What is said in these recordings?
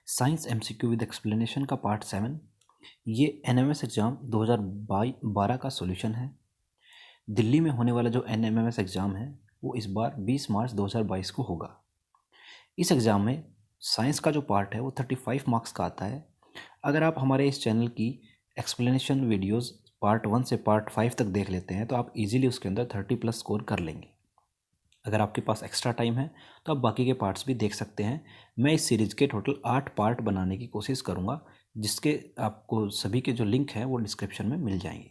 Science MCQ with explanation का part 7। ये NMS exam 2012 का सॉल्यूशन है। दिल्ली में होने वाला जो एनएमएस एग्ज़ाम है वो इस बार 20 मार्च 2022 को होगा। इस एग्ज़ाम में साइंस का जो पार्ट है वो 35 मार्क्स का आता है। अगर आप हमारे इस चैनल की एक्सप्लेनेशन वीडियोस पार्ट 1 से पार्ट 5 तक देख लेते हैं तो आप इजीली उसके अंदर 30+ स्कोर कर लेंगे। अगर आपके पास एक्स्ट्रा टाइम है तो आप बाकी के पार्ट्स भी देख सकते हैं। मैं इस सीरीज़ के टोटल 8 पार्ट बनाने की कोशिश करूँगा, जिसके आपको सभी के जो लिंक हैं वो डिस्क्रिप्शन में मिल जाएंगे।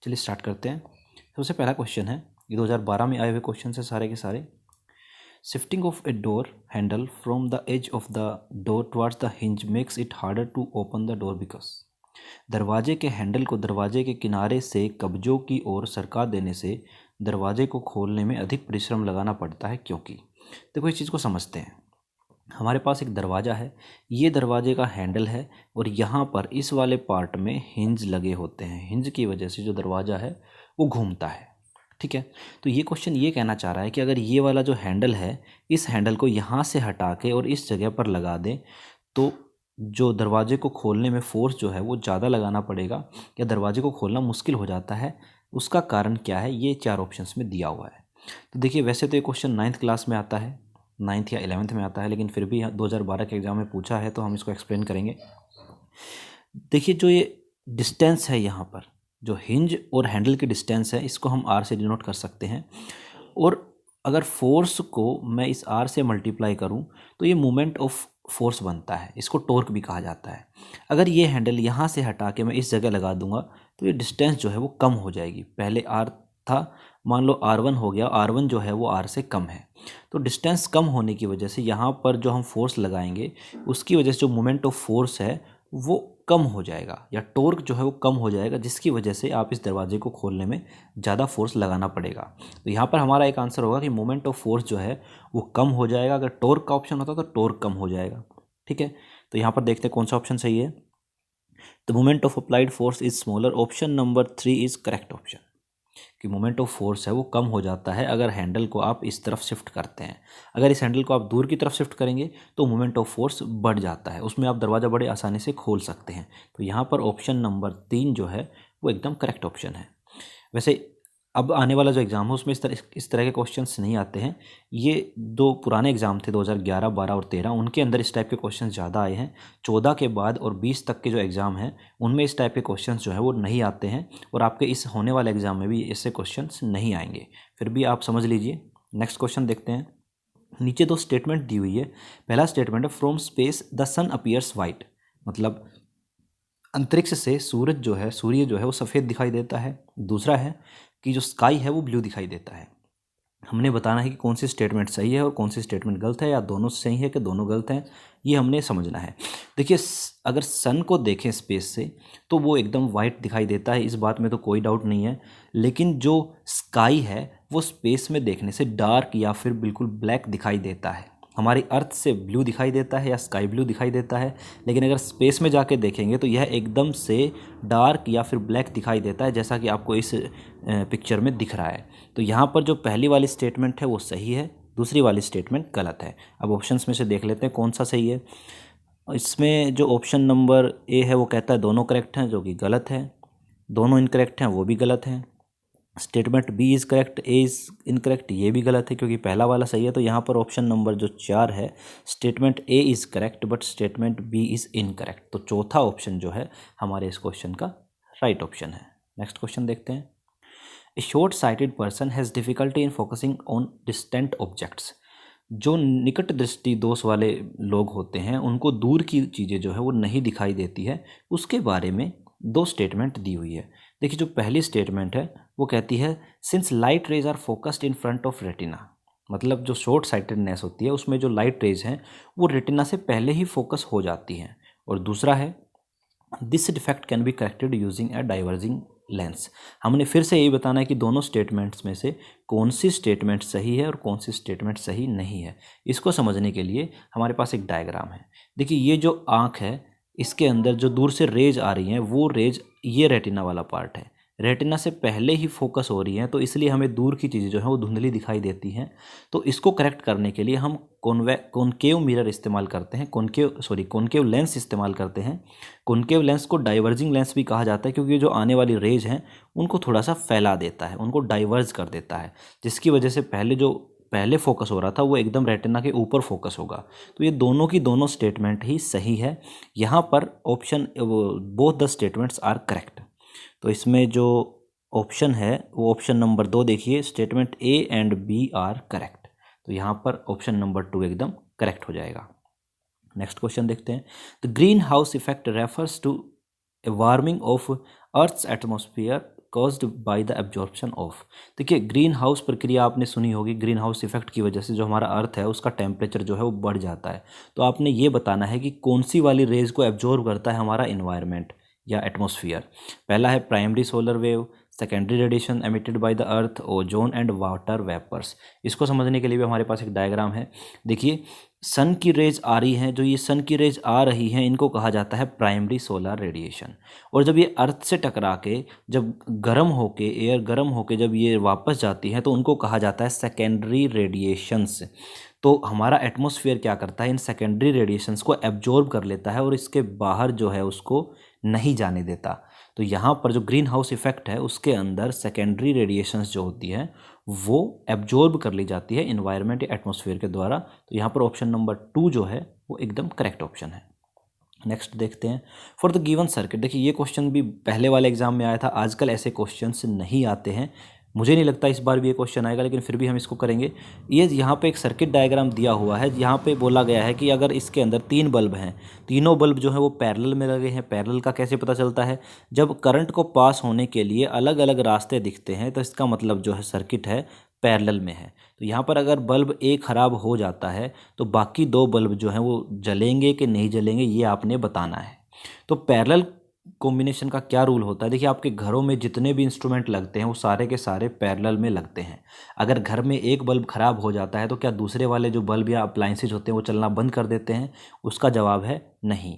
चलिए स्टार्ट करते हैं। सबसे पहला क्वेश्चन है, ये 2012 में आए हुए क्वेश्चन है सारे के सारे। Shifting of a door handle from the edge of the door towards the hinge makes it harder to open the door because. दरवाजे के हैंडल को दरवाजे के किनारे से कब्जों की ओर सरका देने से दरवाजे को खोलने में अधिक परिश्रम लगाना पड़ता है क्योंकि। देखो इस चीज़ को समझते हैं। हमारे पास एक दरवाज़ा है, ये दरवाजे का हैंडल है और यहाँ पर इस वाले पार्ट में हिंज लगे होते हैं। हिंज की वजह से जो दरवाज़ा है वो घूमता है। ठीक है, तो ये क्वेश्चन ये कहना चाह रहा है कि अगर ये वाला जो हैंडल है, इस हैंडल को यहाँ से हटा के और इस जगह पर लगा दें तो जो दरवाजे को खोलने में फोर्स जो है वो ज़्यादा लगाना पड़ेगा या दरवाजे को खोलना मुश्किल हो जाता है। उसका कारण क्या है, ये 4 ऑप्शंस में दिया हुआ है। तो देखिए, वैसे तो ये क्वेश्चन 9th क्लास में आता है, 9th या 11th में आता है, लेकिन फिर भी 2012 के एग्ज़ाम में पूछा है तो हम इसको एक्सप्लेन करेंगे। देखिए, जो ये डिस्टेंस है यहाँ पर, जो हिंज और हैंडल की डिस्टेंस है, इसको हम आर से डिनोट कर सकते हैं। और अगर फोर्स को मैं इस आर से मल्टीप्लाई करूँ तो ये मोमेंट ऑफ फोर्स बनता है। इसको टॉर्क भी कहा जाता है। अगर ये हैंडल यहाँ से हटा के मैं इस जगह लगा दूंगा तो ये डिस्टेंस जो है वो कम हो जाएगी। पहले आर था, मान लो R1 हो गया, R1 जो है वो आर से कम है। तो डिस्टेंस कम होने की वजह से यहाँ पर जो हम फोर्स लगाएंगे उसकी वजह से जो मोमेंट ऑफ फोर्स है वो कम हो जाएगा या टॉर्क जो है वो कम हो जाएगा, जिसकी वजह से आप इस दरवाजे को खोलने में ज़्यादा फोर्स लगाना पड़ेगा। तो यहाँ पर हमारा एक आंसर होगा कि मोमेंट ऑफ फोर्स जो है वो कम हो जाएगा। अगर टॉर्क का ऑप्शन होता तो टॉर्क कम हो जाएगा। ठीक है, तो यहाँ पर देखते हैं कौन सा ऑप्शन सही है। The moment of applied force is smaller. Option number 3 is correct option, कि मोमेंट ऑफ फोर्स है वो कम हो जाता है अगर हैंडल को आप इस तरफ शिफ्ट करते हैं। अगर इस हैंडल को आप दूर की तरफ शिफ्ट करेंगे तो मोमेंट ऑफ फोर्स बढ़ जाता है, उसमें आप दरवाज़ा बड़े आसानी से खोल सकते हैं। तो यहाँ पर ऑप्शन नंबर 3 जो है वो एकदम करेक्ट ऑप्शन है। वैसे अब आने वाला जो एग्ज़ाम है उसमें इस तरह के क्वेश्चंस नहीं आते हैं। ये 2 पुराने एग्ज़ाम थे 2011, 12 और 13, उनके अंदर इस टाइप के क्वेश्चंस ज़्यादा आए हैं। 14 के बाद और 20 तक के जो एग्ज़ाम हैं उनमें इस टाइप के क्वेश्चंस जो है वो नहीं आते हैं और आपके इस होने वाले एग्ज़ाम में भी ऐसे क्वेश्चंस नहीं आएंगे। फिर भी आप समझ लीजिए। नेक्स्ट क्वेश्चन देखते हैं। नीचे 2 स्टेटमेंट दी हुई है। पहला स्टेटमेंट है from space the sun appears white, मतलब अंतरिक्ष से सूर्य जो है वो सफ़ेद दिखाई देता है। दूसरा है कि जो स्काई है वो ब्लू दिखाई देता है। हमने बताना है कि कौन सी स्टेटमेंट सही है और कौन सी स्टेटमेंट गलत है, या दोनों सही है कि दोनों गलत हैं, ये हमने समझना है। देखिए, अगर सन को देखें स्पेस से तो वो एकदम वाइट दिखाई देता है, इस बात में तो कोई डाउट नहीं है। लेकिन जो स्काई है वो स्पेस में देखने से डार्क या फिर बिल्कुल ब्लैक दिखाई देता है। हमारी अर्थ से ब्लू दिखाई देता है या स्काई ब्लू दिखाई देता है, लेकिन अगर स्पेस में जाके देखेंगे तो यह एकदम से डार्क या फिर ब्लैक दिखाई देता है, जैसा कि आपको इस पिक्चर में दिख रहा है। तो यहाँ पर जो पहली वाली स्टेटमेंट है वो सही है, दूसरी वाली स्टेटमेंट गलत है। अब ऑप्शंस में से देख लेते हैं कौन सा सही है। इसमें जो ऑप्शन नंबर ए है वो कहता है दोनों करेक्ट हैं, जो कि गलत है। दोनों इनकरेक्ट हैं, वो भी गलत हैं। Statement B is correct, A is incorrect, ये भी गलत है क्योंकि पहला वाला सही है। तो यहाँ पर ऑप्शन नंबर जो 4 है, statement A is correct but statement B is incorrect. तो चौथा ऑप्शन जो है हमारे इस क्वेश्चन का राइट ऑप्शन है। नेक्स्ट क्वेश्चन देखते हैं। A short sighted person has difficulty in focusing on distant objects. जो निकट दृष्टि दोष वाले लोग होते हैं उनको दूर की चीज़ें जो है वो नहीं दिखाई देती है, उसके बारे में 2 स्टेटमेंट दी हुई है। देखिए, जो पहली स्टेटमेंट है वो कहती है since light rays are focused in front of retina, मतलब जो शॉर्ट साइटेडनेस होती है उसमें जो लाइट रेज हैं वो रेटिना से पहले ही फोकस हो जाती हैं। और दूसरा है this defect can be corrected using a diverging lens. हमने फिर से यही बताना है कि दोनों स्टेटमेंट्स में से कौन सी स्टेटमेंट सही है और कौन सी स्टेटमेंट सही नहीं है। इसको समझने के लिए हमारे पास एक डायग्राम है। देखिए, ये जो आँख है इसके अंदर जो दूर से रेज आ रही हैं वो रेज ये रेटिना वाला पार्ट है, रेटिना से पहले ही फोकस हो रही हैं, तो इसलिए हमें दूर की चीज़ें जो हैं वो धुंधली दिखाई देती हैं। तो इसको करेक्ट करने के लिए हम कॉनकेव मिरर इस्तेमाल करते हैं, कॉनकेव लेंस इस्तेमाल करते हैं। कॉनकेव लेंस को डाइवर्जिंग लेंस भी कहा जाता है, क्योंकि जो आने वाली रेज हैं उनको थोड़ा सा फैला देता है, उनको डाइवर्ज कर देता है, जिसकी वजह से पहले फोकस हो रहा था वो एकदम रेटिना के ऊपर फोकस होगा। तो ये दोनों की दोनों स्टेटमेंट ही सही है। यहाँ पर option both the statements are correct. तो इसमें जो ऑप्शन है वो ऑप्शन नंबर 2 देखिए, statement A and B are correct. तो यहाँ पर ऑप्शन नंबर 2 एकदम करेक्ट हो जाएगा। नेक्स्ट क्वेश्चन देखते हैं। The green house effect refers to a warming of earth's atmosphere caused by the absorption of. देखिए, ग्रीन हाउस प्रक्रिया आपने सुनी होगी। ग्रीन हाउस इफेक्ट की वजह से जो हमारा अर्थ है उसका टेम्परेचर जो है वो बढ़ जाता है। तो आपने ये बताना है कि कौन सी वाली रेज को एब्जॉर्ब करता है हमारा इन्वायरमेंट या एटमॉस्फेयर। पहला है primary solar wave, secondary radiation emitted by the earth, ozone and water vapours. इसको समझने के लिए भी हमारे पास एक डायग्राम है। देखिए, सन की रेज आ रही हैं, जो ये सन की रेज आ रही हैं इनको कहा जाता है प्राइमरी सोलर रेडिएशन। और जब ये अर्थ से टकरा के जब गर्म होके एयर गर्म होके जब ये वापस जाती हैं तो उनको कहा जाता है सेकेंडरी रेडिएशंस। तो हमारा एटमॉस्फेयर क्या करता है, इन सेकेंडरी रेडिएशंस को एब्जॉर्ब कर लेता है और इसके बाहर जो है उसको नहीं जाने देता। तो यहाँ पर जो ग्रीन हाउस इफेक्ट है उसके अंदर सेकेंडरी रेडिएशंस जो होती हैं वो एब्जॉर्ब कर ली जाती है इन्वायरमेंट या एटमॉस्फेयर के द्वारा। तो यहाँ पर ऑप्शन नंबर 2 जो है वो एकदम करेक्ट ऑप्शन है। नेक्स्ट देखते हैं। फॉर द गिवन सर्किट, देखिए ये क्वेश्चन भी पहले वाले एग्जाम में आया था, आजकल ऐसे क्वेश्चंस नहीं आते हैं। मुझे नहीं लगता इस बार भी ये क्वेश्चन आएगा, लेकिन फिर भी हम इसको करेंगे। ये यहाँ पे एक सर्किट डायग्राम दिया हुआ है। यहाँ पे बोला गया है कि अगर इसके अंदर 3 बल्ब हैं, तीनों बल्ब जो है वो पैरेलल में लगे हैं। पैरेलल का कैसे पता चलता है, जब करंट को पास होने के लिए अलग अलग रास्ते दिखते हैं तो इसका मतलब जो है सर्किट है पैरेलल में है। तो यहाँ पर अगर बल्ब एक ख़राब हो जाता है तो बाकी 2 बल्ब जो हैं वो जलेंगे कि नहीं जलेंगे ये आपने बताना है। तो पैरेलल कॉम्बिनेशन का क्या रूल होता है, देखिए आपके घरों में जितने भी इंस्ट्रूमेंट लगते हैं वो सारे के सारे पैरेलल में लगते हैं। अगर घर में एक बल्ब ख़राब हो जाता है तो क्या दूसरे वाले जो बल्ब या अप्लाइंसेज होते हैं वो चलना बंद कर देते हैं? उसका जवाब है नहीं,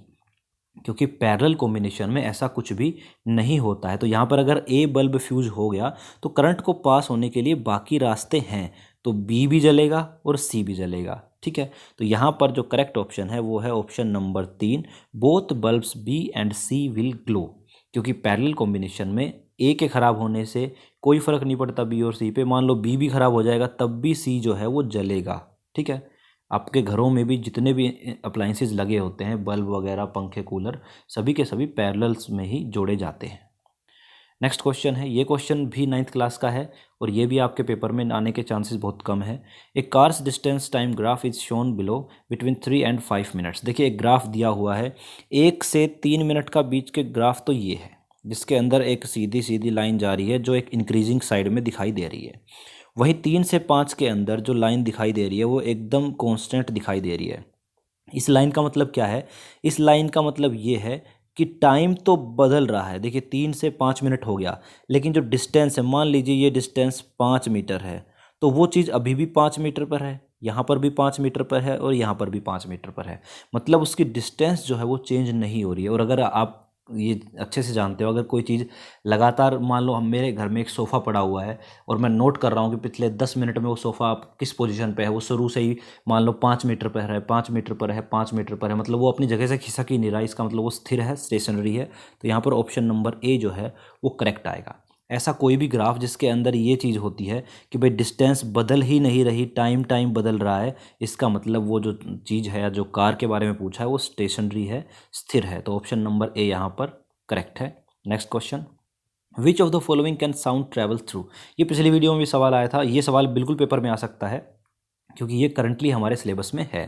क्योंकि पैरेलल कॉम्बिनेशन में ऐसा कुछ भी नहीं होता है। तो यहाँ पर अगर ए बल्ब फ्यूज हो गया तो करंट को पास होने के लिए बाकी रास्ते हैं, तो बी भी जलेगा और सी भी जलेगा। ठीक है, तो यहाँ पर जो करेक्ट ऑप्शन है वो है option number 3, both bulbs B and C will glow. क्योंकि पैरेलल कॉम्बिनेशन में ए के ख़राब होने से कोई फ़र्क नहीं पड़ता बी और सी पे। मान लो बी भी ख़राब हो जाएगा तब भी सी जो है वो जलेगा। ठीक है, आपके घरों में भी जितने भी अप्लाइंसेस लगे होते हैं, बल्ब वगैरह, पंखे, कूलर, सभी के सभी पैरेलल्स में ही जोड़े जाते हैं। नेक्स्ट क्वेश्चन है, ये क्वेश्चन भी 9th क्लास का है और ये भी आपके पेपर में आने के चांसेस बहुत कम है। A car's distance time graph is shown below between 3 and 5 minutes. देखिए एक ग्राफ दिया हुआ है, 1 से 3 मिनट का बीच के ग्राफ तो ये है, जिसके अंदर एक सीधी सीधी लाइन जा रही है जो एक इंक्रीजिंग साइड में दिखाई दे रही है। वहीं 3 से 5 के अंदर जो लाइन दिखाई दे रही है वो एकदम कांस्टेंट दिखाई दे रही है। इस लाइन का मतलब क्या है, इस लाइन का मतलब ये है कि टाइम तो बदल रहा है। देखिए 3 से 5 मिनट हो गया, लेकिन जो डिस्टेंस है, मान लीजिए ये डिस्टेंस 5 मीटर है, तो वो चीज़ अभी भी 5 मीटर पर है, यहाँ पर भी 5 मीटर पर है और यहाँ पर भी 5 मीटर पर है। मतलब उसकी डिस्टेंस जो है वो चेंज नहीं हो रही है। और अगर आप ये अच्छे से जानते हो, अगर कोई चीज़ लगातार, मान लो हम मेरे घर में एक सोफ़ा पड़ा हुआ है और मैं नोट कर रहा हूँ कि पिछले 10 मिनट में वो सोफ़ा किस पोजीशन पे है, वो शुरू से ही मान लो 5 मीटर पर है, 5 मीटर पर है, 5 मीटर पर है, मतलब वो अपनी जगह से खिसक ही नहीं रहा। इसका मतलब वो स्थिर है, स्टेशनरी है। तो यहाँ पर ऑप्शन नंबर ए जो है वो करेक्ट आएगा। ऐसा कोई भी ग्राफ जिसके अंदर ये चीज़ होती है कि भाई डिस्टेंस बदल ही नहीं रही, टाइम बदल रहा है, इसका मतलब वो जो चीज़ है या जो कार के बारे में पूछा है वो स्टेशनरी है, स्थिर है। तो ऑप्शन नंबर ए यहाँ पर करेक्ट है। Next question, which of the following can sound travel through. ये पिछली वीडियो में भी सवाल आया था, ये सवाल बिल्कुल पेपर में आ सकता है क्योंकि ये करंटली हमारे सिलेबस में है।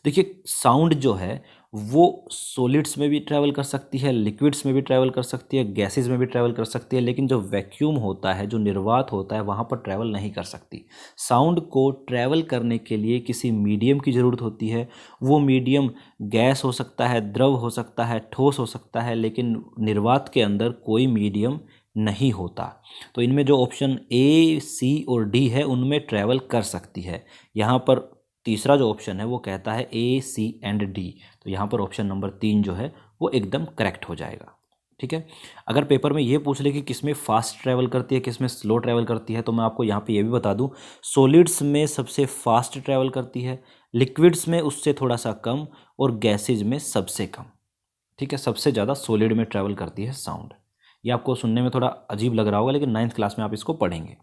देखिए साउंड जो है वो सॉलिड्स में भी ट्रैवल कर सकती है, लिक्विड्स में भी ट्रैवल कर सकती है, गैसेस में भी ट्रैवल कर सकती है, लेकिन जो वैक्यूम होता है, जो निर्वात होता है, वहाँ पर ट्रैवल नहीं कर सकती। साउंड को ट्रैवल करने के लिए किसी मीडियम की ज़रूरत होती है। वो मीडियम गैस हो सकता है, द्रव हो सकता है, ठोस हो सकता है, लेकिन निर्वात के अंदर कोई मीडियम नहीं होता। तो इनमें जो ऑप्शन ए, सी और डी है उनमें ट्रैवल कर सकती है। यहाँ पर तीसरा जो ऑप्शन है वो कहता है ए, सी एंड डी। तो यहाँ पर ऑप्शन नंबर 3 जो है वो एकदम करेक्ट हो जाएगा। ठीक है। अगर पेपर में ये पूछ ले कि किस में फास्ट ट्रैवल करती है, किस में स्लो ट्रैवल करती है, तो मैं आपको यहाँ पे ये भी बता दूँ, सॉलिड्स में सबसे फास्ट ट्रैवल करती है, लिक्विड्स में उससे थोड़ा सा कम, और गैसेज में सबसे कम। ठीक है, सबसे ज़्यादा सॉलिड में ट्रैवल करती है साउंड। ये आपको सुनने में थोड़ा अजीब लग रहा होगा, लेकिन 9th क्लास में आप इसको पढ़ेंगे।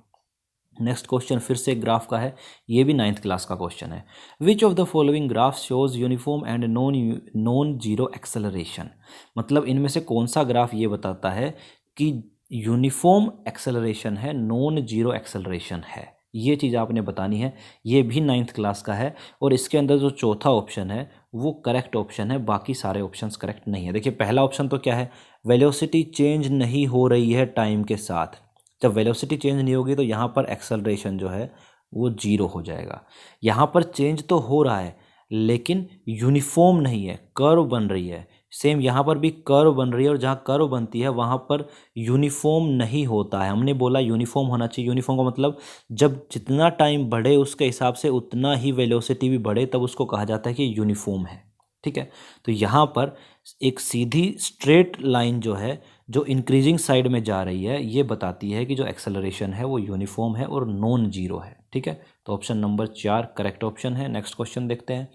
नेक्स्ट क्वेश्चन फिर से ग्राफ का है, ये भी 9th क्लास का क्वेश्चन है। Which of the following graph shows uniform and non zero acceleration. मतलब इनमें से कौन सा ग्राफ ये बताता है कि यूनिफॉर्म एक्सेलरेशन है, नॉन जीरो एक्सेलरेशन है। ये चीज़ आपने बतानी है। ये भी 9th क्लास का है, और इसके अंदर जो चौथा ऑप्शन है वो करेक्ट ऑप्शन है, बाकी सारे ऑप्शंस करेक्ट नहीं है। देखिए पहला ऑप्शन तो क्या है, वेलोसिटी चेंज नहीं हो रही है टाइम के साथ। जब वेलोसिटी चेंज नहीं होगी तो यहाँ पर एक्सेलरेशन जो है वो जीरो हो जाएगा। यहाँ पर चेंज तो हो रहा है लेकिन यूनिफॉर्म नहीं है, कर्व बन रही है। सेम यहाँ पर भी कर्व बन रही है, और जहाँ कर्व बनती है वहाँ पर यूनिफॉर्म नहीं होता है। हमने बोला यूनिफॉर्म होना चाहिए। यूनिफॉर्म का मतलब जब जितना टाइम बढ़े उसके हिसाब से उतना ही वेलोसिटी भी बढ़े, तब उसको कहा जाता है कि यूनिफॉर्म है। ठीक है, तो यहाँ पर एक सीधी स्ट्रेट लाइन जो है, जो इंक्रीजिंग साइड में जा रही है, ये बताती है कि जो एक्सेलरेशन है वो यूनिफॉर्म है और नॉन जीरो है। ठीक है, तो ऑप्शन नंबर 4 करेक्ट ऑप्शन है। नेक्स्ट क्वेश्चन देखते हैं।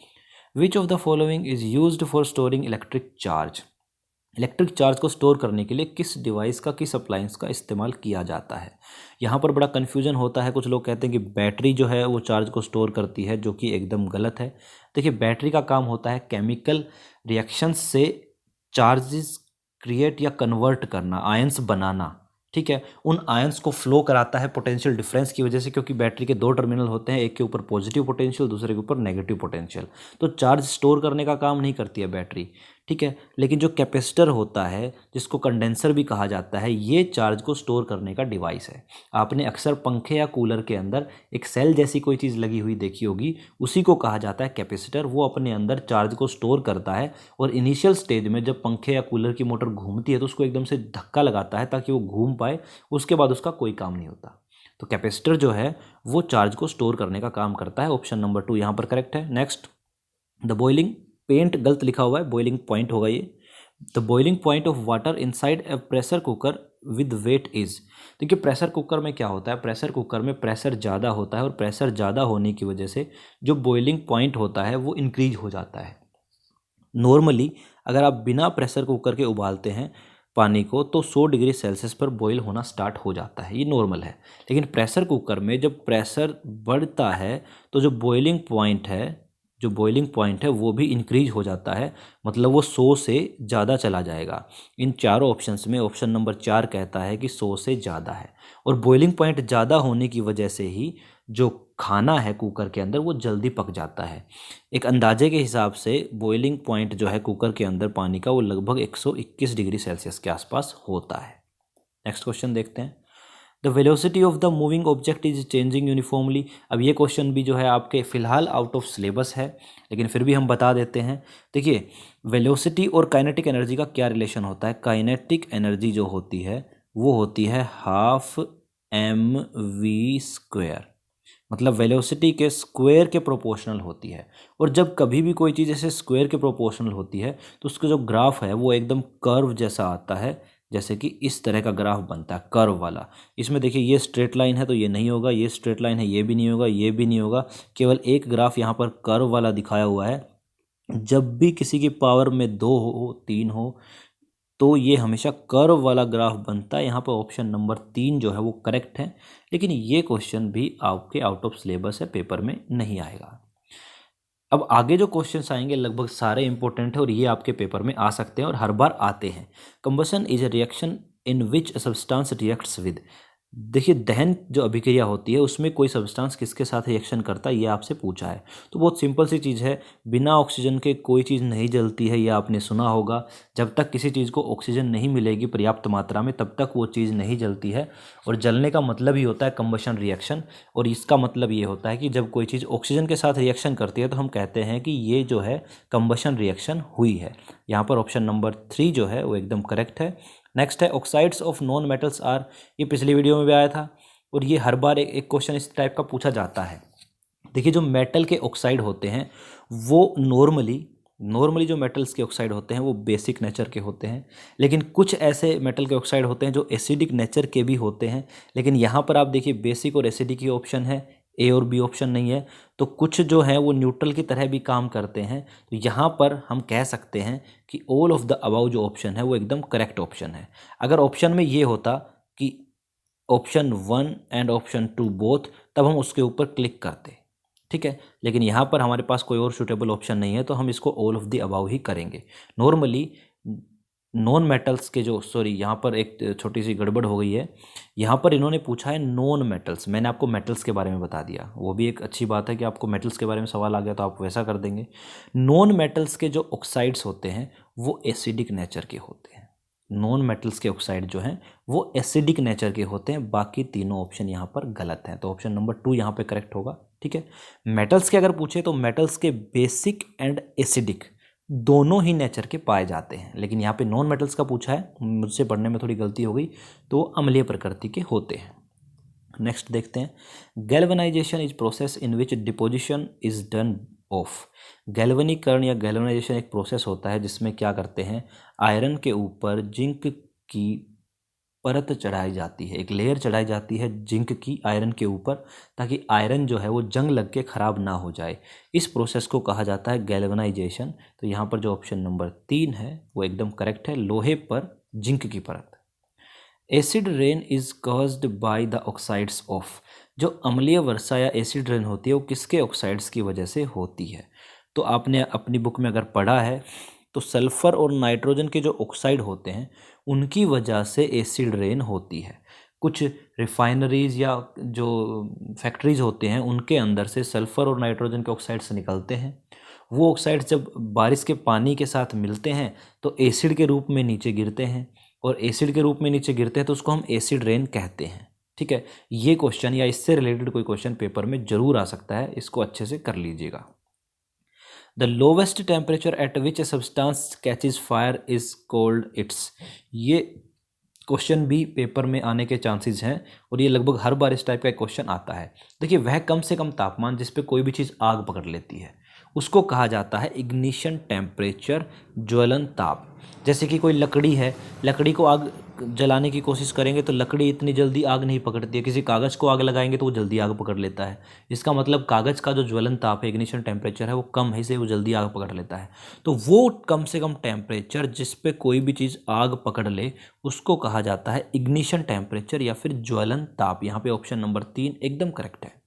Which of the following is used for storing electric charge. Electric charge को स्टोर करने के लिए किस डिवाइस का, किस अप्लायंस का इस्तेमाल किया जाता है। यहाँ पर बड़ा कन्फ्यूजन होता है। कुछ लोग कहते हैं कि बैटरी जो है वो चार्ज को स्टोर करती है, जो कि एकदम गलत है। देखिए बैटरी का काम होता है केमिकल रिएक्शंस से चार्जेस क्रिएट या कन्वर्ट करना, आयंस बनाना। ठीक है, उन आयंस को फ्लो कराता है पोटेंशियल डिफरेंस की वजह से, क्योंकि बैटरी के दो टर्मिनल होते हैं, एक के ऊपर पॉजिटिव पोटेंशियल, दूसरे के ऊपर नेगेटिव पोटेंशियल। तो चार्ज स्टोर करने का काम नहीं करती है बैटरी। ठीक है, लेकिन जो कैपेसिटर होता है, जिसको कंडेंसर भी कहा जाता है, ये चार्ज को स्टोर करने का डिवाइस है। आपने अक्सर पंखे या कूलर के अंदर एक सेल जैसी कोई चीज़ लगी हुई देखी होगी, उसी को कहा जाता है कैपेसिटर। वो अपने अंदर चार्ज को स्टोर करता है, और इनिशियल स्टेज में जब पंखे या कूलर की मोटर घूमती है तो उसको एकदम से धक्का लगाता है ताकि वो घूम पाए, उसके बाद उसका कोई काम नहीं होता। तो कैपेसिटर जो है वो चार्ज को स्टोर करने का काम करता है। ऑप्शन नंबर 2 यहाँ पर करेक्ट है। नेक्स्ट, द बॉइलिंग पेंट गलत लिखा हुआ है, बॉइलिंग पॉइंट होगा ये। The boiling point of water inside a pressure cooker with weight is. देखिए प्रेशर कुकर में क्या होता है, प्रेशर कुकर में प्रेशर ज़्यादा होता है, और प्रेशर ज़्यादा होने की वजह से जो बॉइलिंग पॉइंट होता है वो इंक्रीज हो जाता है। नॉर्मली अगर आप बिना प्रेशर कुकर के उबालते हैं पानी को, तो 100 डिग्री सेल्सियस पर बॉईल होना स्टार्ट हो जाता है, ये नॉर्मल है। लेकिन प्रेशर कुकर में जब प्रेशर बढ़ता है तो जो बॉइलिंग पॉइंट है वो भी इंक्रीज हो जाता है, मतलब वो 100 से ज़्यादा चला जाएगा। इन चारों ऑप्शंस में ऑप्शन नंबर 4 कहता है कि 100 से ज़्यादा है, और बॉइलिंग पॉइंट ज़्यादा होने की वजह से ही जो खाना है कुकर के अंदर वो जल्दी पक जाता है। एक अंदाजे के हिसाब से बॉइलिंग पॉइंट जो है कुकर के अंदर पानी का, वो लगभग 121 डिग्री सेल्सियस के आसपास होता है। नेक्स्ट क्वेश्चन देखते हैं। The velocity of the moving object is changing uniformly. अब ये क्वेश्चन भी जो है आपके फ़िलहाल आउट ऑफ सिलेबस है, लेकिन फिर भी हम बता देते हैं। देखिए वेलोसिटी और काइनेटिक एनर्जी का क्या रिलेशन होता है। काइनेटिक एनर्जी जो होती है वो होती है ½ mv², मतलब वेलोसिटी के स्क्वायर के प्रोपोर्शनल होती है। और जब कभी भी कोई चीज़ ऐसे स्क्वायर के प्रोपोर्शनल होती है तो उसका जो ग्राफ है वो एकदम कर्व जैसा आता है, जैसे कि इस तरह का ग्राफ बनता है कर्व वाला। इसमें देखिए ये स्ट्रेट लाइन है तो ये नहीं होगा, ये स्ट्रेट लाइन है ये भी नहीं होगा, ये भी नहीं होगा। केवल एक ग्राफ यहाँ पर कर्व वाला दिखाया हुआ है। जब भी किसी की पावर में 2 हो 3 हो तो ये हमेशा कर्व वाला ग्राफ बनता है। यहाँ पर ऑप्शन नंबर 3 जो है वो करेक्ट है, लेकिन ये क्वेश्चन भी आपके आउट ऑफ सिलेबस है, पेपर में नहीं आएगा। अब आगे जो क्वेश्चंस आएंगे लगभग सारे इंपॉर्टेंट है, और ये आपके पेपर में आ सकते हैं और हर बार आते हैं। Combustion is a reaction in which substance reacts with. देखिए दहन जो अभिक्रिया होती है उसमें कोई सब्सटेंस किसके साथ रिएक्शन करता है, ये आपसे पूछा है। तो बहुत सिंपल सी चीज़ है, बिना ऑक्सीजन के कोई चीज़ नहीं जलती है, ये आपने सुना होगा। जब तक किसी चीज़ को ऑक्सीजन नहीं मिलेगी पर्याप्त मात्रा में तब तक वो चीज़ नहीं जलती है। और जलने का मतलब ही होता है कंबशन रिएक्शन, और इसका मतलब ये होता है कि जब कोई चीज़ ऑक्सीजन के साथ रिएक्शन करती है तो हम कहते हैं कि ये जो है कंबशन रिएक्शन हुई है। यहाँ पर ऑप्शन नंबर 3 जो है वो एकदम करेक्ट है। नेक्स्ट है oxides of non metals are. ये पिछली वीडियो में भी आया था, और ये हर बार एक क्वेश्चन इस टाइप का पूछा जाता है। देखिए जो मेटल के ऑक्साइड होते हैं वो नॉर्मली नॉर्मली जो मेटल्स के ऑक्साइड होते हैं वो बेसिक नेचर के होते हैं, लेकिन कुछ ऐसे मेटल के ऑक्साइड होते हैं जो एसिडिक नेचर के भी होते हैं। लेकिन यहाँ पर आप देखिए बेसिक और एसिडिक ही ऑप्शन है, ए और बी ऑप्शन नहीं है। तो कुछ जो है वो न्यूट्रल की तरह भी काम करते हैं। तो यहाँ पर हम कह सकते हैं कि ऑल ऑफ द अबाउ जो ऑप्शन है वो एकदम करेक्ट ऑप्शन है। अगर ऑप्शन में ये होता कि ऑप्शन 1 एंड ऑप्शन 2 बोथ, तब हम उसके ऊपर क्लिक करते, ठीक है। लेकिन यहाँ पर हमारे पास कोई और सूटेबल ऑप्शन नहीं है, तो हम इसको ऑल ऑफ द अबाउ ही करेंगे। नॉर्मली नॉन मेटल्स के जो, सॉरी यहाँ पर एक छोटी सी गड़बड़ हो गई है। यहाँ पर इन्होंने पूछा है नॉन मेटल्स, मैंने आपको मेटल्स के बारे में बता दिया। वो भी एक अच्छी बात है कि आपको मेटल्स के बारे में सवाल आ गया तो आप वैसा कर देंगे। नॉन मेटल्स के जो ऑक्साइड्स होते हैं वो एसिडिक नेचर के होते हैं। नॉन मेटल्स के ऑक्साइड जो हैं वो एसिडिक नेचर के होते हैं। बाकी तीनों ऑप्शन यहाँ पर गलत हैं, तो ऑप्शन नंबर 2 यहाँ पे करेक्ट होगा, ठीक है। मेटल्स के अगर पूछे तो मेटल्स के बेसिक एंड एसिडिक दोनों ही नेचर के पाए जाते हैं, लेकिन यहाँ पे नॉन मेटल्स का पूछा है, मुझसे पढ़ने में थोड़ी गलती हो गई, तो अम्लीय प्रकृति के होते हैं। नेक्स्ट देखते हैं, galvanization is process in which deposition is done of. गैल्वनीकरण या गैल्वेनाइजेशन एक प्रोसेस होता है जिसमें क्या करते हैं, आयरन के ऊपर जिंक की परत चढ़ाई जाती है, एक लेयर चढ़ाई जाती है जिंक की आयरन के ऊपर, ताकि आयरन जो है वो जंग लग के ख़राब ना हो जाए। इस प्रोसेस को कहा जाता है गैल्वेनाइजेशन। तो यहाँ पर जो ऑप्शन नंबर 3 है वो एकदम करेक्ट है, लोहे पर जिंक की परत। Acid rain is caused by the oxides of. जो अम्लीय वर्षा या एसिड रेन होती है वो किसके ऑक्साइड्स की वजह से होती है। तो आपने अपनी बुक में अगर पढ़ा है तो सल्फ़र और नाइट्रोजन के जो ऑक्साइड होते हैं उनकी वजह से एसिड रेन होती है। कुछ रिफाइनरीज या जो फैक्ट्रीज होते हैं उनके अंदर से सल्फ़र और नाइट्रोजन के ऑक्साइड्स निकलते हैं। वो ऑक्साइड्स जब बारिश के पानी के साथ मिलते हैं तो एसिड के रूप में नीचे गिरते हैं, और एसिड के रूप में नीचे गिरते हैं तो उसको हम एसिड रेन कहते हैं, ठीक है। ये क्वेश्चन या इससे रिलेटेड कोई क्वेश्चन पेपर में ज़रूर आ सकता है, इसको अच्छे से कर लीजिएगा। The lowest temperature at which a substance catches fire is cold it's. ये क्वेश्चन भी पेपर में आने के चांसेस हैं, और ये लगभग हर बार इस टाइप का क्वेश्चन आता है। देखिए, वह कम से कम तापमान जिस पे कोई भी चीज़ आग पकड़ लेती है उसको कहा जाता है इग्निशन टेम्परेचर, ज्वलन ताप। जैसे कि कोई लकड़ी है, लकड़ी को आग जलाने की कोशिश करेंगे तो लकड़ी इतनी जल्दी आग नहीं पकड़ती है। किसी कागज़ को आग लगाएंगे तो वो जल्दी आग पकड़ लेता है। इसका मतलब कागज़ का जो ज्वलन ताप है, इग्निशन टेम्परेचर है, वो कम है, इसलिए वो जल्दी आग पकड़ लेता है। तो वो कम से कम टेम्परेचर जिस पे कोई भी चीज़ आग पकड़ ले उसको कहा जाता है इग्निशन टेम्परेचर या फिर ज्वलन ताप। यहाँ पे ऑप्शन नंबर 3 एकदम करेक्ट है।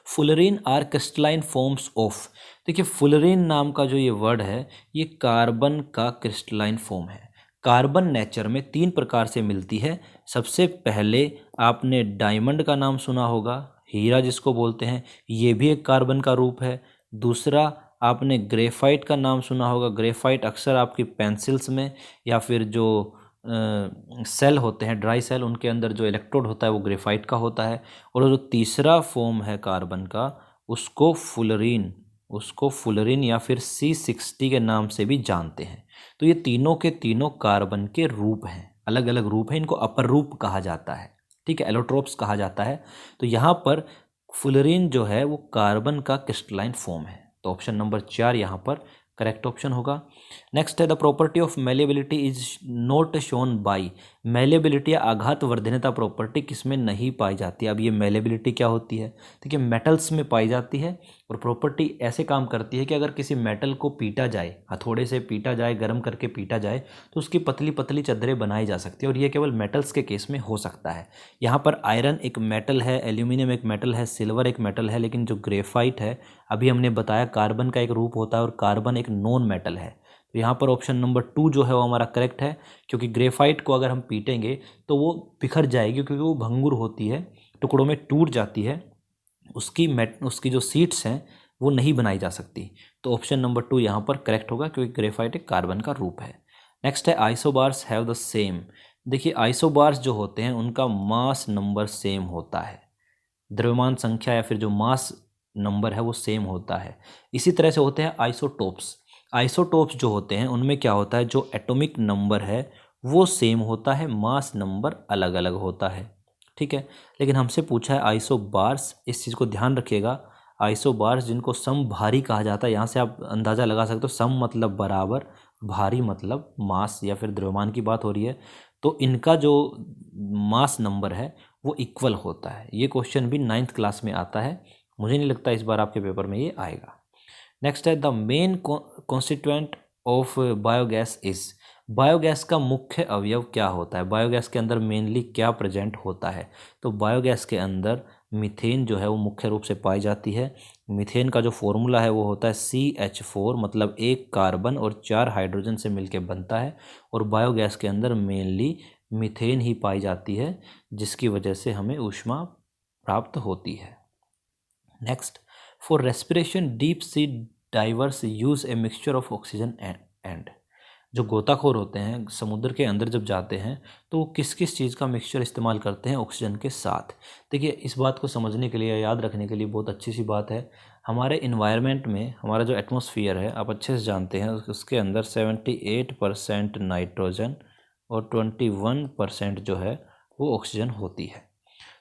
Fullerene are crystalline forms of. देखिए, फुलरीन नाम का जो ये वर्ड है ये कार्बन का क्रिस्टलाइन फॉर्म है। कार्बन नेचर में 3 प्रकार से मिलती है। सबसे पहले आपने डायमंड का नाम सुना होगा, हीरा जिसको बोलते हैं, ये भी एक कार्बन का रूप है। दूसरा आपने ग्रेफाइट का नाम सुना होगा। ग्रेफाइट अक्सर आपकी पेंसिल्स में या फिर जो सेल होते हैं, ड्राई सेल, उनके अंदर जो इलेक्ट्रोड होता है वो ग्रेफाइट का होता है। और जो तीसरा फॉर्म है कार्बन का उसको फुलरीन या फिर C60 के नाम से भी जानते हैं। तो ये तीनों के तीनों कार्बन के रूप हैं, अलग अलग रूप हैं, इनको अपर रूप कहा जाता है, ठीक है, एलोट्रोप्स कहा जाता है। तो यहाँ पर फुलरीन जो है वो कार्बन का क्रिस्टलाइन फॉर्म है। तो ऑप्शन नंबर 4 यहाँ पर करेक्ट ऑप्शन होगा। नेक्स्ट है, the property of malleability is not shown by. Malleability या आघात वर्धनता प्रॉपर्टी किसमें नहीं पाई जाती। अब ये मेलेबिलिटी क्या होती है, देखिए मेटल्स में पाई जाती है, और प्रॉपर्टी ऐसे काम करती है कि अगर किसी मेटल को पीटा जाए, हथौड़े से पीटा जाए, गर्म करके पीटा जाए, तो उसकी पतली पतली चद्दरें बनाई जा सकती है, और ये केवल मेटल्स के केस में हो सकता है। यहाँ पर आयरन एक मेटल है, एल्यूमिनियम एक मेटल है, सिल्वर एक मेटल है, लेकिन जो ग्रेफाइट है अभी हमने बताया कार्बन का एक रूप होता है, और कार्बन एक नॉन मेटल है। तो यहाँ पर ऑप्शन नंबर 2 जो है वो हमारा करेक्ट है, क्योंकि ग्रेफाइट को अगर हम पीटेंगे तो वो बिखर जाएगी, क्योंकि वो भंगुर होती है, टुकड़ों में टूट जाती है, उसकी जो सीट्स हैं वो नहीं बनाई जा सकती। तो ऑप्शन नंबर 2 यहाँ पर करेक्ट होगा, क्योंकि ग्रेफाइट एक कार्बन का रूप है। नेक्स्ट है, आइसोबार्स हैव द सेम। देखिए, आइसोबार्स जो होते हैं उनका मास नंबर सेम होता है, द्रव्यमान संख्या या फिर जो मास नंबर है वो सेम होता है। इसी तरह से होते हैं आइसोटोप्स। आइसोटोप्स जो होते हैं उनमें क्या होता है, जो एटॉमिक नंबर है वो सेम होता है, मास नंबर अलग अलग होता है, ठीक है। लेकिन हमसे पूछा है आइसोबार्स, इस चीज़ को ध्यान रखिएगा। आइसोबार्स जिनको समभारी कहा जाता है। यहाँ से आप अंदाज़ा लगा सकते हो, सम मतलब बराबर, भारी मतलब मास या फिर द्रव्यमान की बात हो रही है, तो इनका जो मास नंबर है वो इक्वल होता है। ये क्वेश्चन भी 9th क्लास में आता है, मुझे नहीं लगता इस बार आपके पेपर में ये आएगा। नेक्स्ट है the main constituent of biogas is. Biogas का मुख्य अवयव क्या होता है, बायोगैस के अंदर मेनली क्या प्रेजेंट होता है। तो बायोगैस के अंदर मीथेन जो है वो मुख्य रूप से पाई जाती है। मीथेन का जो फॉर्मूला है वो होता है CH4, मतलब एक कार्बन और 4 हाइड्रोजन से मिलकर बनता है। और बायोगैस के अंदर मेनली मीथेन ही पाई जाती है, जिसकी वजह से हमें ऊष्मा प्राप्त होती है। Next, for respiration deep sea diverse use a mixture of oxygen and. जो गोताखोर होते हैं समुद्र के अंदर जब जाते हैं तो वो किस किस चीज़ का मिक्सचर इस्तेमाल करते हैं ऑक्सीजन के साथ। देखिए, इस बात को समझने के लिए, याद रखने के लिए बहुत अच्छी सी बात है, हमारे इन्वायरमेंट में हमारा जो एटमॉस्फेयर है आप अच्छे से जानते हैं, उसके अंदर 78% नाइट्रोजन और 21% जो है वो ऑक्सीजन होती है,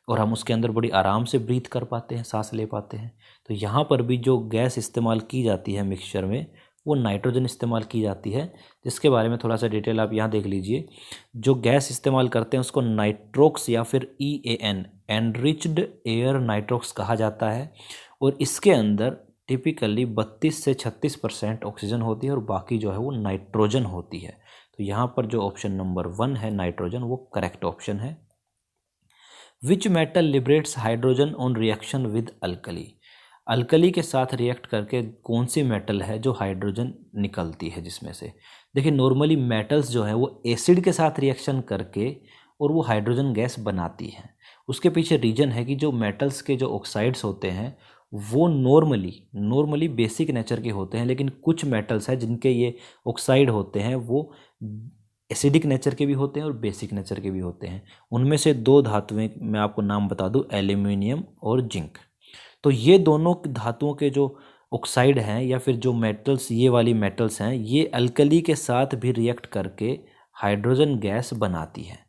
और हम उसके अंदर बड़ी आराम से ब्रीथ कर पाते हैं, सांस ले पाते हैं। तो यहाँ पर भी जो गैस इस्तेमाल की जाती है मिक्सचर में, वो नाइट्रोजन इस्तेमाल की जाती है, जिसके बारे में थोड़ा सा डिटेल आप यहाँ देख लीजिए। जो गैस इस्तेमाल करते हैं उसको नाइट्रोक्स या फिर EAN, एनरिच्ड एयर नाइट्रोक्स कहा जाता है। और इसके अंदर टिपिकली 32 से 36% ऑक्सीजन होती है और बाकी जो है वो नाइट्रोजन होती है। तो यहाँ पर जो ऑप्शन नंबर 1 है नाइट्रोजन, वो करेक्ट ऑप्शन है। Which metal liberates hydrogen on reaction with alkali. Alkali के साथ रिएक्ट करके कौन सी मेटल है जो हाइड्रोजन निकलती है जिसमें से। देखिए, नॉर्मली मेटल्स जो है वो एसिड के साथ रिएक्शन करके और वो हाइड्रोजन गैस बनाती हैं। उसके पीछे रीजन है कि जो मेटल्स के जो ऑक्साइड्स होते हैं वो नॉर्मली बेसिक नेचर के होते हैं, लेकिन कुछ मेटल्स हैं जिनके ये ऑक्साइड होते हैं वो एसिडिक नेचर के भी होते हैं और बेसिक नेचर के भी होते हैं। उनमें से 2 धातुएं मैं आपको नाम बता दूं, एल्यूमिनियम और जिंक। तो ये दोनों धातुओं के जो ऑक्साइड हैं या फिर जो मेटल्स, ये वाली मेटल्स हैं, ये अल्कली के साथ भी रिएक्ट करके हाइड्रोजन गैस बनाती है,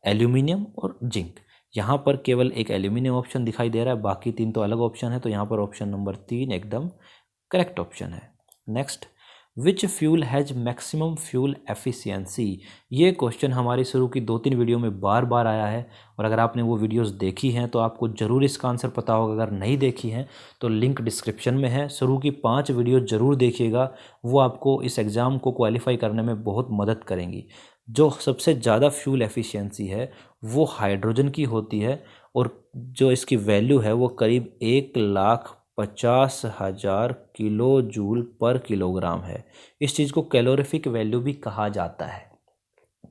एल्यूमिनियम और जिंक। यहाँ पर केवल एक एल्यूमिनियम ऑप्शन दिखाई दे रहा है, बाकी 3 तो अलग ऑप्शन है, तो यहाँ पर ऑप्शन नंबर 3 एकदम करेक्ट ऑप्शन है। Next, which fuel has maximum fuel efficiency. ये क्वेश्चन हमारी शुरू की 2-3 वीडियो में बार बार आया है, और अगर आपने वो वीडियोस देखी हैं तो आपको ज़रूर इसका आंसर पता होगा। अगर नहीं देखी हैं तो लिंक डिस्क्रिप्शन में है, शुरू की 5 वीडियो ज़रूर देखिएगा, वो आपको इस एग्ज़ाम को क्वालिफाई करने में बहुत मदद करेंगी। जो सबसे ज़्यादा फ्यूल एफिशिएंसी है वो हाइड्रोजन की होती है, और जो इसकी वैल्यू है वो करीब 1,50,000 किलो जूल पर किलोग्राम है। इस चीज़ को कैलोरीफिक वैल्यू भी कहा जाता है।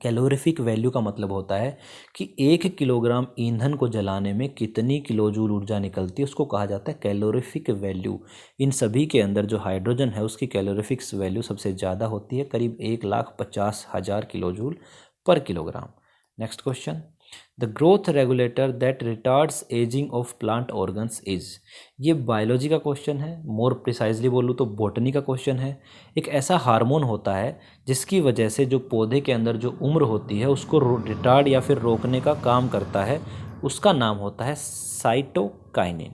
कैलोरीफिक वैल्यू का मतलब होता है कि 1 किलोग्राम ईंधन को जलाने में कितनी किलो जूल ऊर्जा निकलती है, उसको कहा जाता है कैलोरीफिक वैल्यू। इन सभी के अंदर जो हाइड्रोजन है उसकी कैलोरीफिक वैल्यू सबसे ज़्यादा होती है, करीब 1,50,000 किलो जूल पर kilogram. Next question, the growth regulator that retards ageing of plant organs is. ये बायोलॉजी का क्वेश्चन है, मोर प्रिसाइजली बोलूँ तो बॉटनी का क्वेश्चन है। एक ऐसा हार्मोन होता है जिसकी वजह से जो पौधे के अंदर जो उम्र होती है उसको रिटार्ड या फिर रोकने का काम करता है, उसका नाम होता है साइटोकाइनिन।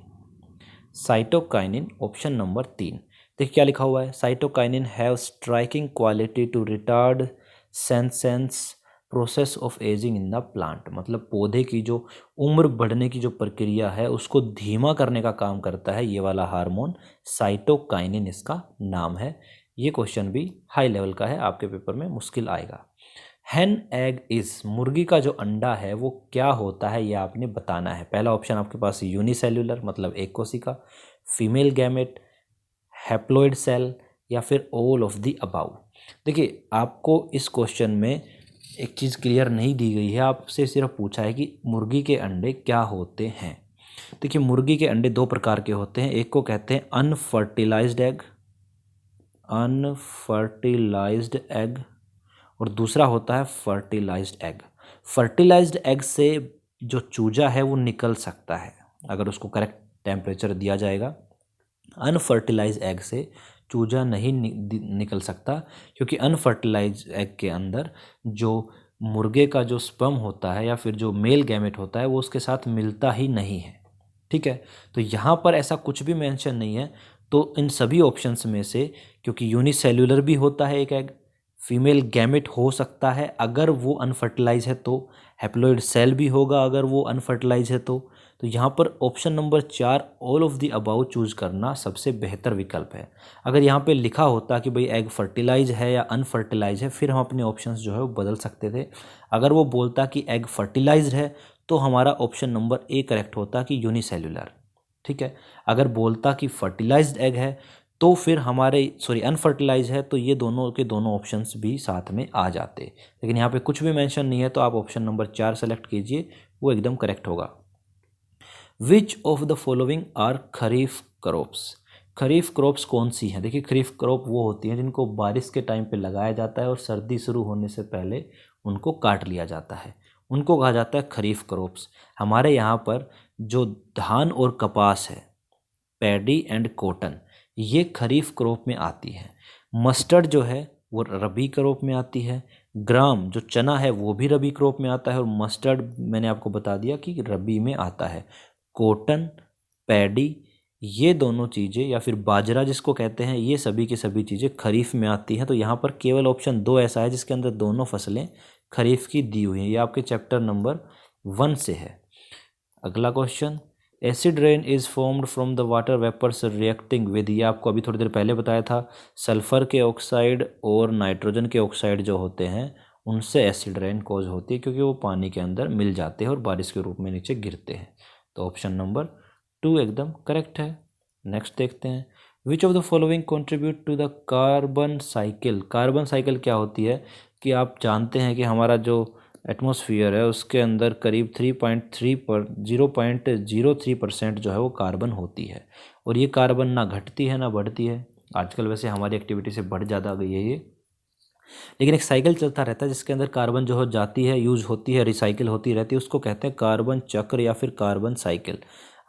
Cytokinin option number 3। देखिए क्या लिखा हुआ है, cytokinin have striking quality to retard senescence process of ageing in the plant. मतलब पौधे की जो उम्र बढ़ने की जो प्रक्रिया है उसको धीमा करने का काम करता है ये वाला हार्मोन, साइटोकाइनिन इसका नाम है। ये क्वेश्चन भी हाई लेवल का है, आपके पेपर में मुश्किल आएगा। हैन एग इज, मुर्गी का जो अंडा है वो क्या होता है ये आपने बताना है। पहला ऑप्शन आपके पास यूनिसेल्युलर मतलब एक कोशिका, फीमेल गैमेट, हैप्लॉइड सेल, या फिर ऑल ऑफ द अबाउ। देखिए, आपको इस क्वेश्चन में एक चीज़ क्लियर नहीं दी गई है, आपसे सिर्फ पूछा है कि मुर्गी के अंडे क्या होते हैं। देखिए, मुर्गी के अंडे 2 प्रकार के होते हैं, एक को कहते हैं अनफर्टिलाइज्ड एग, अनफर्टिलाइज्ड एग, और दूसरा होता है फर्टिलाइज्ड एग। फर्टिलाइज्ड एग से जो चूजा है वो निकल सकता है अगर उसको करेक्ट टेम्परेचर दिया जाएगा। अनफर्टिलाइज्ड एग से चूजा नहीं निकल सकता, क्योंकि अनफर्टिलाइज्ड एग के अंदर जो मुर्गे का जो स्पर्म होता है या फिर जो मेल गैमेट होता है वो उसके साथ मिलता ही नहीं है। ठीक है, तो यहाँ पर ऐसा कुछ भी मेंशन नहीं है। तो इन सभी ऑप्शंस में से, क्योंकि यूनिसेल्युलर भी होता है एक एग, फीमेल गैमेट हो सकता है अगर वो अनफर्टिलाइज है, तो हैप्लॉइड सेल भी होगा अगर वो अनफर्टिलाइज है तो यहाँ पर option number 4 all of the above choose करना सबसे बेहतर विकल्प है। अगर यहाँ पे लिखा होता कि भाई एग फर्टिलाइज है या अनफर्टिलाइज है, फिर हम अपने ऑप्शंस जो है वो बदल सकते थे। अगर वो बोलता कि एग फर्टिलाइज्ड है तो हमारा ऑप्शन नंबर ए करेक्ट होता कि यूनिसेल्युलर। ठीक है, अगर बोलता कि फर्टिलाइज्ड एग है तो फिर हमारे अनफर्टिलाइज है, तो ये दोनों के दोनों ऑप्शंस भी साथ में आ जाते। लेकिन यहाँ पे कुछ भी मेंशन नहीं है, तो आप ऑप्शन नंबर 4 सेलेक्ट कीजिए, वो एकदम करेक्ट होगा। Which of the following are kharif crops? Kharif crops कौन सी हैं? देखिए, खरीफ क्रॉप वो होती हैं जिनको बारिश के टाइम पे लगाया जाता है और सर्दी शुरू होने से पहले उनको काट लिया जाता है, उनको कहा जाता है खरीफ क्रॉप्स। हमारे यहाँ पर जो धान और कपास है, पैडी एंड कॉटन, ये खरीफ क्रॉप में आती है। मस्टर्ड जो है वो रबी क्रॉप में आती है। ग्राम जो चना है वो भी रबी क्रॉप में आता है, और मस्टर्ड मैंने आपको बता दिया कि रबी में आता है। कॉटन, पैडी, ये दोनों चीज़ें, या फिर बाजरा जिसको कहते हैं, ये सभी की सभी चीज़ें खरीफ में आती हैं। तो यहाँ पर केवल ऑप्शन 2 ऐसा है जिसके अंदर दोनों फसलें खरीफ की दी हुई हैं। ये आपके चैप्टर नंबर 1 से है। अगला question, acid rain is formed from the water vapours reacting with, ये आपको अभी थोड़ी देर पहले बताया था, सल्फर के ऑक्साइड और नाइट्रोजन के ऑक्साइड जो होते हैं उनसे एसिड रेन कॉज होती है, क्योंकि वो पानी के अंदर मिल जाते हैं और बारिश के रूप में नीचे गिरते हैं। तो ऑप्शन नंबर 2 एकदम करेक्ट है। नेक्स्ट देखते हैं, which of the following contribute to the carbon cycle? Carbon cycle क्या होती है कि आप जानते हैं कि हमारा जो एटमॉस्फेयर है उसके अंदर करीब 0.03% जो है वो कार्बन होती है, और ये कार्बन ना घटती है ना बढ़ती है। आजकल वैसे हमारी एक्टिविटी से बढ़ ज़्यादा गई है ये, लेकिन एक साइकिल चलता रहता है जिसके अंदर कार्बन जो हो जाती है, यूज होती है, रिसाइकिल होती रहती है, उसको कहते हैं कार्बन चक्र या फिर कार्बन साइकिल।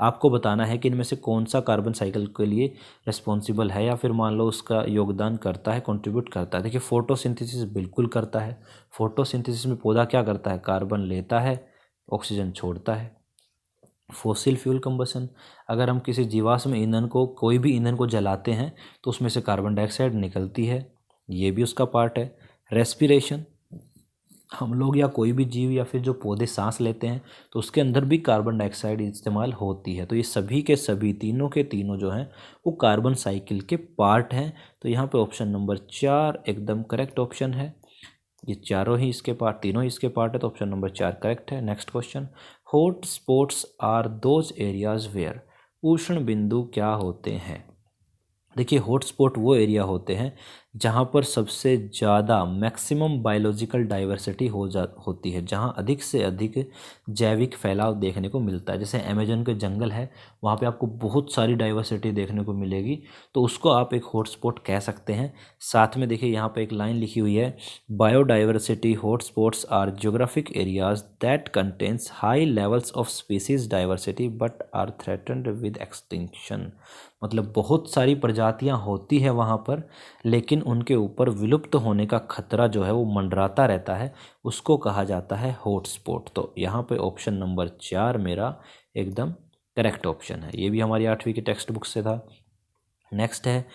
आपको बताना है कि इनमें से कौन सा कार्बन साइकिल के लिए रिस्पॉन्सिबल है, या फिर मान लो उसका योगदान करता है, कंट्रीब्यूट करता है। देखिए, फोटोसिंथेसिस बिल्कुल करता है। फोटोसिंथेसिस में पौधा क्या करता है? कार्बन लेता है, ऑक्सीजन छोड़ता है। फॉसिल फ्यूल कंबसन, अगर हम किसी जीवाश्म ईंधन को, कोई भी ईंधन को जलाते हैं तो उसमें से कार्बन डाइऑक्साइड निकलती है, ये भी उसका पार्ट है। रेस्पिरेशन, हम लोग या कोई भी जीव या फिर जो पौधे सांस लेते हैं तो उसके अंदर भी कार्बन डाइऑक्साइड इस्तेमाल होती है। तो ये सभी के सभी, तीनों के तीनों जो हैं वो कार्बन साइकिल के पार्ट हैं। तो यहाँ पे ऑप्शन नंबर 4 एकदम करेक्ट ऑप्शन है। ये चारों ही इसके पार्ट, तीनों ही इसके पार्ट है, तो ऑप्शन नंबर 4 करेक्ट है। Next question, hot spots are those areas where, उष्ण बिंदु क्या होते हैं? देखिए, हॉटस्पॉट वो एरिया होते हैं जहाँ पर सबसे ज़्यादा मैक्सिमम बायोलॉजिकल डाइवर्सिटी होती है, जहाँ अधिक से अधिक जैविक फैलाव देखने को मिलता है। जैसे अमेजन के जंगल है, वहाँ पे आपको बहुत सारी डाइवर्सिटी देखने को मिलेगी, तो उसको आप एक हॉटस्पॉट कह सकते हैं। साथ में देखिए यहाँ पे एक लाइन लिखी हुई है, biodiversity hotspots are geographic areas that contains high levels of species diversity but are threatened with extinction. मतलब बहुत सारी प्रजातियां होती है वहाँ पर, लेकिन उनके ऊपर विलुप्त होने का खतरा जो है वो मंडराता रहता है, उसको कहा जाता है हॉटस्पॉट। तो यहाँ पे ऑप्शन नंबर 4 मेरा एकदम करेक्ट ऑप्शन है। ये भी हमारी 8वीं की टेक्स्ट बुक से था। नेक्स्ट है,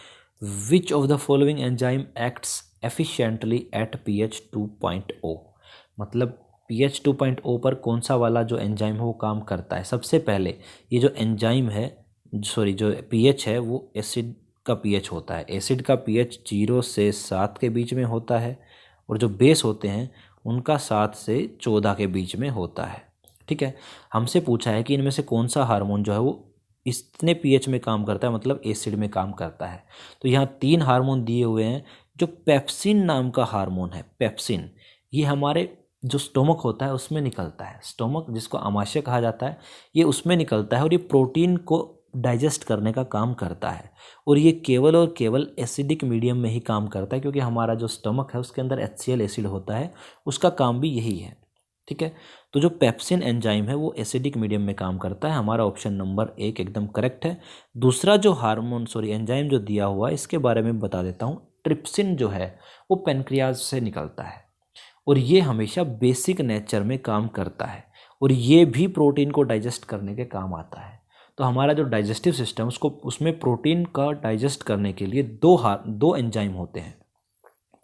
which of the following enzyme acts efficiently at pH 2.0? मतलब pH 2.0 पर कौन सा वाला जो एंजाइम है वो काम करता है? सबसे पहले ये जो एंजाइम है, जो pH है वो एसिड का pH होता है। एसिड का pH 0 से 7 के बीच में होता है, और जो बेस होते हैं उनका 7 से 14 के बीच में होता है। ठीक है, हमसे पूछा है कि इनमें से कौन सा हार्मोन जो है वो इतने pH में काम करता है, मतलब एसिड में काम करता है। तो यहाँ 3 हार्मोन दिए हुए हैं। जो पेप्सिन नाम का हार्मोन है, पेप्सिन, ये हमारे जो स्टोमक होता है उसमें निकलता है। स्टोमक जिसको आमाशय कहा जाता है, ये उसमें निकलता है, और ये प्रोटीन को डाइजेस्ट करने का काम करता है। और ये केवल और केवल एसिडिक मीडियम में ही काम करता है, क्योंकि हमारा जो स्टमक है उसके अंदर HCl एसिड होता है, उसका काम भी यही है। ठीक है, तो जो पेप्सिन एंजाइम है वो एसिडिक मीडियम में काम करता है। हमारा ऑप्शन नंबर 1 एकदम करेक्ट है। दूसरा जो एंजाइम जो दिया हुआ है इसके बारे में बता देता हूँ। ट्रिप्सिन जो है वो पेनक्रियाज से निकलता है, और ये हमेशा बेसिक नेचर में काम करता है, और ये भी प्रोटीन को डाइजेस्ट करने के काम आता है। तो हमारा जो डाइजेस्टिव सिस्टम उसमें प्रोटीन का डाइजेस्ट करने के लिए दो एंजाइम होते हैं।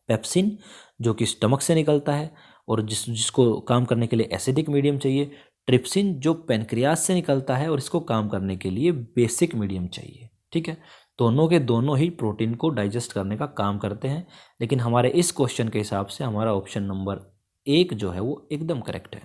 पेप्सिन जो कि स्टमक से निकलता है और जिसको काम करने के लिए एसिडिक मीडियम चाहिए। ट्रिप्सिन जो पेनक्रियास से निकलता है और इसको काम करने के लिए बेसिक मीडियम चाहिए। ठीक है, दोनों के दोनों ही प्रोटीन को डाइजेस्ट करने का काम करते हैं। लेकिन हमारे इस क्वेश्चन के हिसाब से हमारा ऑप्शन नंबर 1 जो है वो एकदम करेक्ट है।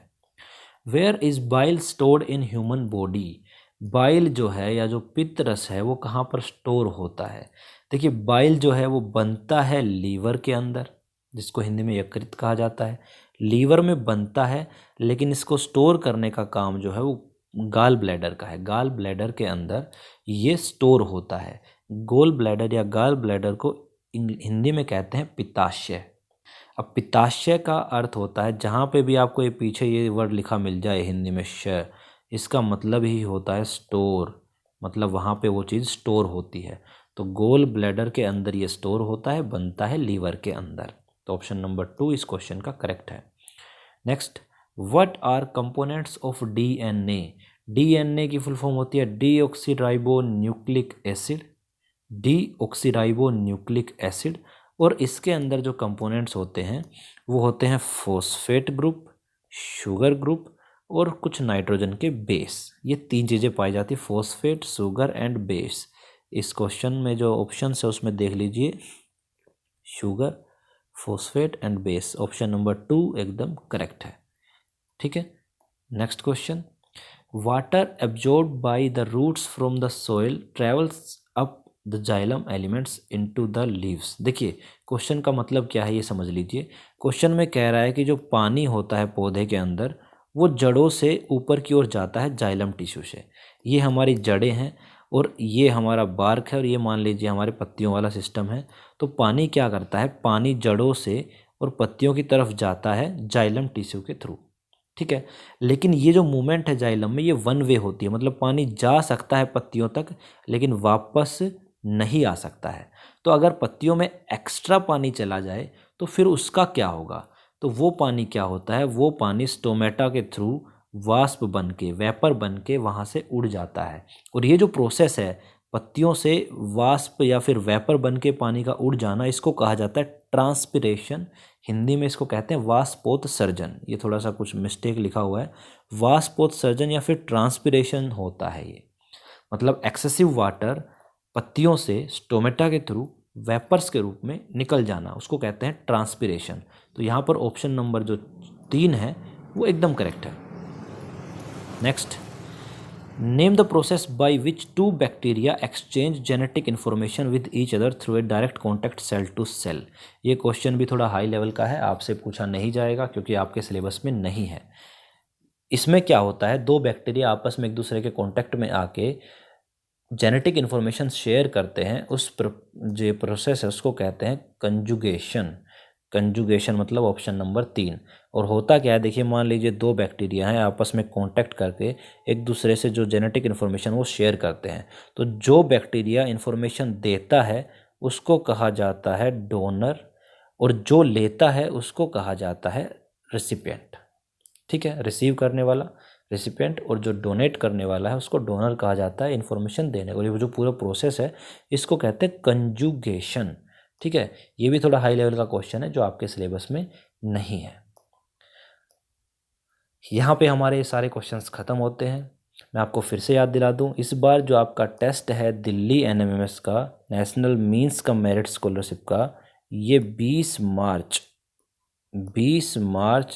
Where is bile stored in human body? Bile जो है या जो पित्त रस है वो कहाँ पर स्टोर होता है? देखिए, बाइल जो है वो बनता है लीवर के अंदर, जिसको हिंदी में यकृत कहा जाता है। लीवर में बनता है, लेकिन इसको स्टोर करने का काम जो है वो गाल ब्लैडर का है। गाल ब्लैडर के अंदर ये स्टोर होता है। गोल ब्लैडर या गाल ब्लैडर को हिंदी में कहते हैं पित्ताशय। अब पित्ताशय का अर्थ होता है, जहाँ पे भी आपको ये पीछे ये वर्ड लिखा मिल जाए हिंदी में श, इसका मतलब ही होता है स्टोर, मतलब वहाँ पे वो चीज़ स्टोर होती है। तो गोल ब्लैडर के अंदर ये स्टोर होता है, बनता है लीवर के अंदर। तो ऑप्शन नंबर 2 इस क्वेश्चन का करेक्ट है। Next, what are components of DNA? DNA की फुल फॉर्म होती है deoxyribo nucleic acid. Deoxyribo nucleic acid. और इसके अंदर जो कंपोनेंट्स होते हैं वो होते हैं फॉस्फेट ग्रुप, शुगर ग्रुप और कुछ नाइट्रोजन के बेस। ये 3 चीज़ें पाई जाती है, फॉस्फेट, शुगर एंड बेस। इस क्वेश्चन में जो ऑप्शन है उसमें देख लीजिए, sugar, phosphate and base. Option number 2 एकदम करेक्ट है। ठीक है, next question, water absorbed by the roots from the soil travels up the xylem elements into the leaves. देखिए, क्वेश्चन का मतलब क्या है ये समझ लीजिए। क्वेश्चन में कह रहा है कि जो पानी होता है पौधे के अंदर वो जड़ों से ऊपर की ओर जाता है जाइलम टिश्यू से। ये हमारी जड़ें हैं और ये हमारा बार्क है और ये मान लीजिए हमारे पत्तियों वाला सिस्टम है। तो पानी क्या करता है, पानी जड़ों से और पत्तियों की तरफ जाता है जाइलम टिश्यू के थ्रू। ठीक है, लेकिन ये जो मूवमेंट है जाइलम में ये वन वे होती है, मतलब पानी जा सकता है पत्तियों तक लेकिन वापस नहीं आ सकता है। तो अगर पत्तियों में एक्स्ट्रा पानी चला जाए तो फिर उसका क्या होगा? तो वो पानी क्या होता है, वो पानी स्टोमेटा के थ्रू वाष्प बन के, वेपर बन के वहाँ से उड़ जाता है। और ये जो प्रोसेस है पत्तियों से वाष्प या फिर वेपर बन के पानी का उड़ जाना, इसको कहा जाता है ट्रांसपिरेशन। हिंदी में इसको कहते हैं वाष्पोत्सर्जन। ये थोड़ा सा कुछ मिस्टेक लिखा हुआ है, वाष्पोत्सर्जन या फिर ट्रांसपिरेशन होता है ये। मतलब एक्सेसिव वाटर पत्तियों से स्टोमेटा के थ्रू वेपर्स के रूप में निकल जाना, उसको कहते हैं ट्रांसपिरेशन। तो यहाँ पर ऑप्शन नंबर जो 3 है वो एकदम करेक्ट है। Next, name the process by which 2 bacteria exchange genetic information with each other through a direct contact cell to cell. ये क्वेश्चन भी थोड़ा हाई लेवल का है, आपसे पूछा नहीं जाएगा क्योंकि आपके सिलेबस में नहीं है। इसमें क्या होता है, 2 बैक्टीरिया आपस में एक दूसरे के कॉन्टैक्ट में आके जेनेटिक इन्फॉर्मेशन शेयर करते हैं। उस जो प्रोसेस है उसको कहते हैं कंजुगेशन। कंजुगेशन मतलब ऑप्शन नंबर 3। और होता क्या है, देखिए मान लीजिए 2 बैक्टीरिया हैं, आपस में कांटेक्ट करके एक दूसरे से जो जेनेटिक इन्फॉर्मेशन वो शेयर करते हैं। तो जो बैक्टीरिया इन्फॉर्मेशन देता है उसको कहा जाता है डोनर और जो लेता है उसको कहा जाता है रेसिपिएंट। ठीक है, रिसीव करने वाला रेसिपिएंट और जो डोनेट करने वाला है उसको डोनर कहा जाता है इन्फॉर्मेशन देने को। ये जो पूरा प्रोसेस है इसको कहते हैं कंजुगेशन। ठीक है, ये भी थोड़ा हाई लेवल का क्वेश्चन है जो आपके सिलेबस में नहीं है। यहाँ पे हमारे सारे क्वेश्चंस ख़त्म होते हैं। मैं आपको फिर से याद दिला दूँ, इस बार जो आपका टेस्ट है दिल्ली एनएमएमएस का, national means cum merit scholarship का, ये 20 मार्च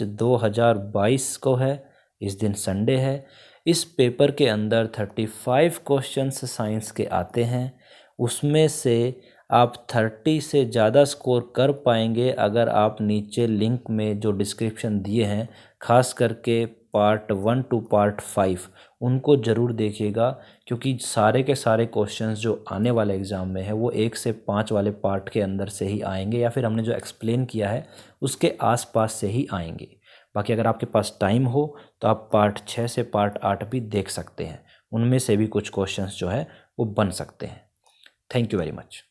2022 को है। इस दिन संडे है। इस पेपर के अंदर 35 क्वेश्चंस साइंस के आते हैं। उसमें से आप 30 से ज़्यादा स्कोर कर पाएंगे अगर आप नीचे लिंक में जो डिस्क्रिप्शन दिए हैं, खास करके पार्ट 1 टू पार्ट 5 उनको ज़रूर देखिएगा, क्योंकि सारे के सारे क्वेश्चंस जो आने वाले एग्ज़ाम में है वो 1 से 5 वाले पार्ट के अंदर से ही आएंगे या फिर हमने जो एक्सप्लेन किया है उसके आसपास से ही आएंगे। बाकी अगर आपके पास टाइम हो तो आप पार्ट 6 से पार्ट 8 भी देख सकते हैं, उनमें से भी कुछ क्वेश्चंस जो है वो बन सकते हैं। Thank you very much.